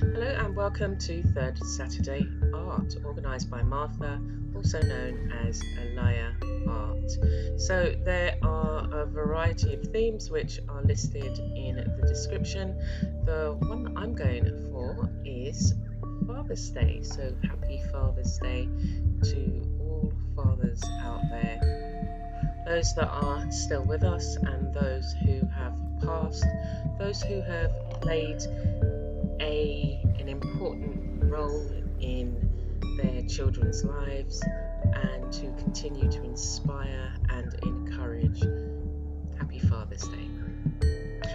Hello and welcome to Third Saturday Art, organised by Martha, also known as Alaya Art. So there are a variety of themes which are listed in the description. The one that I'm going for is Father's Day. So happy Father's Day to all fathers out there, those that are still with us and those who have passed, those who have played an important role in their children's lives and to continue to inspire and encourage. Happy Father's Day.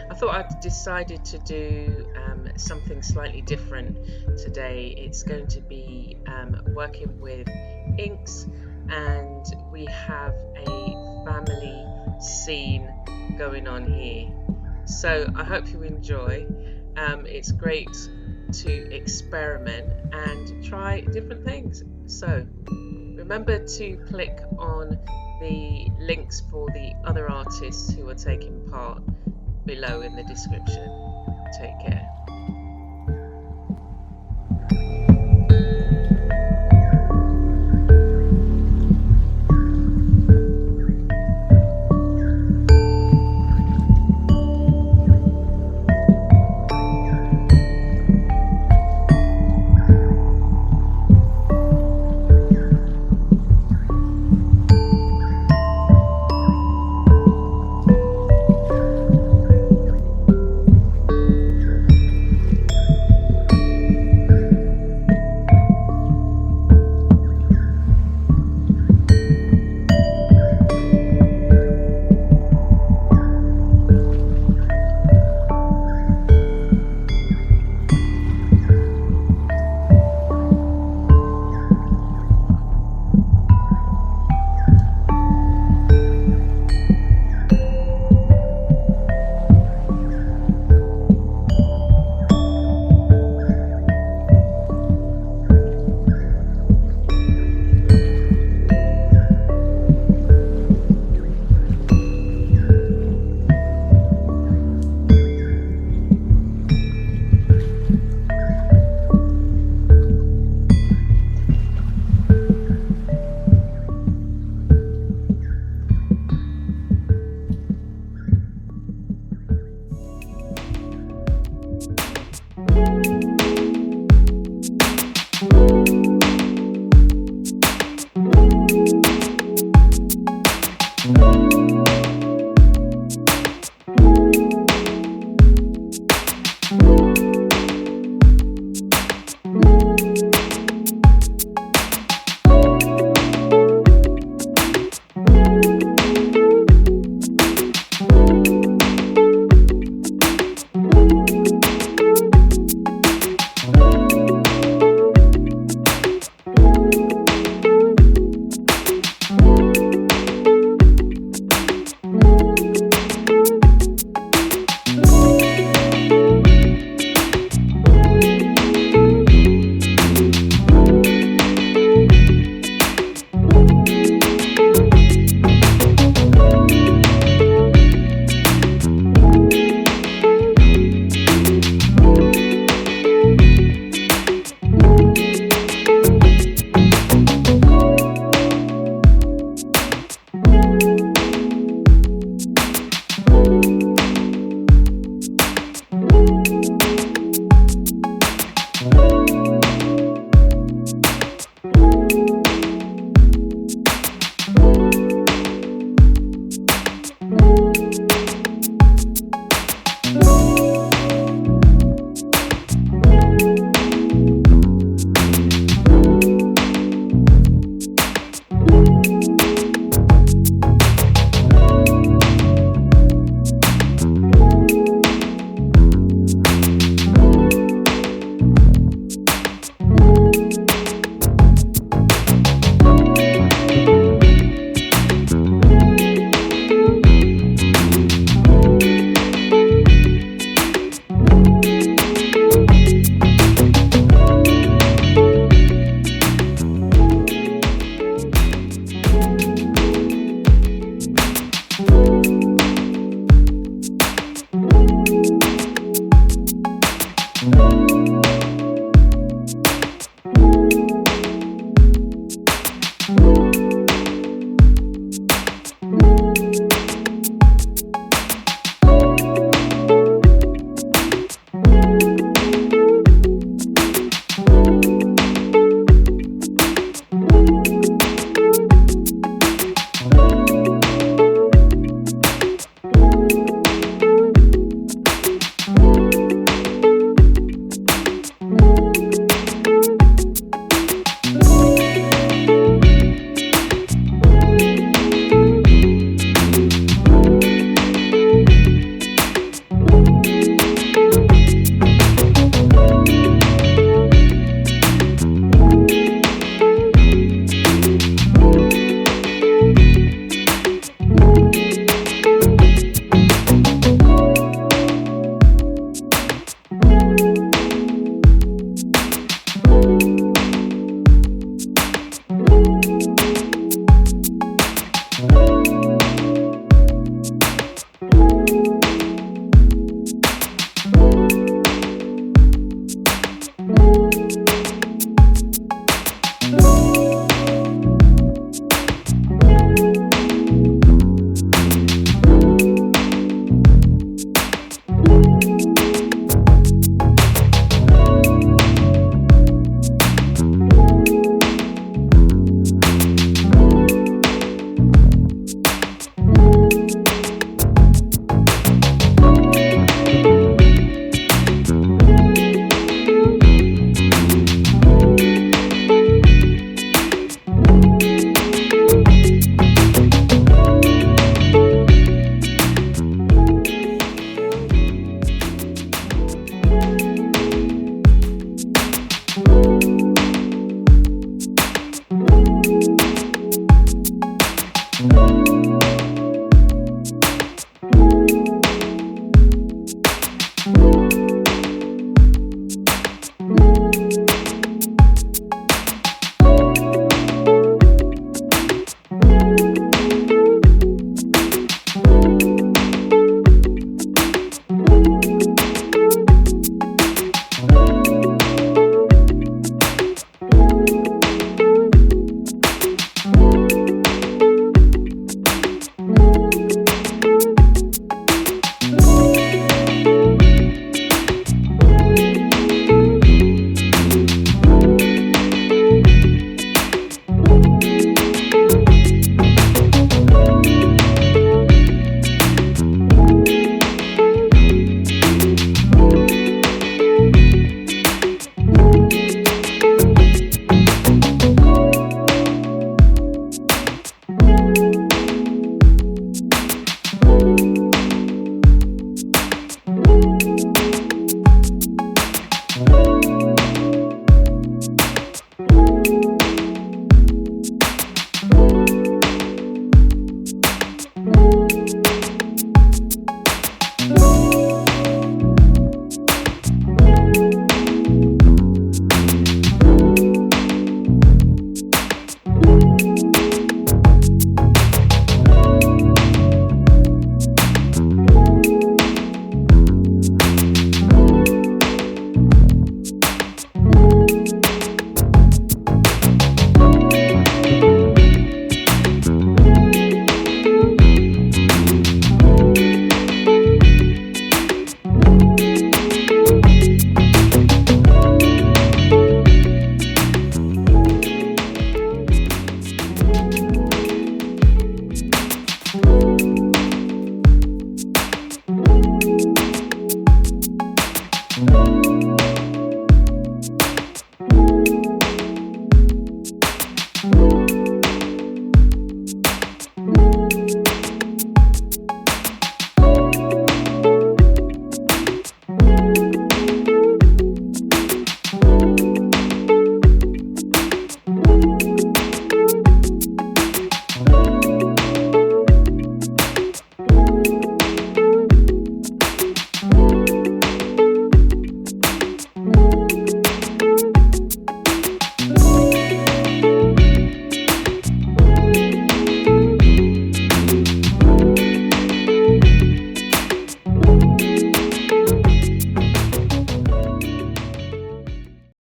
I thought I'd decided to do something slightly different today. It's going to be working with inks, and we have a family scene going on here. So I hope you enjoy. It's great to experiment and try different things. So remember to click on the links for the other artists who are taking part below in the description. Take care.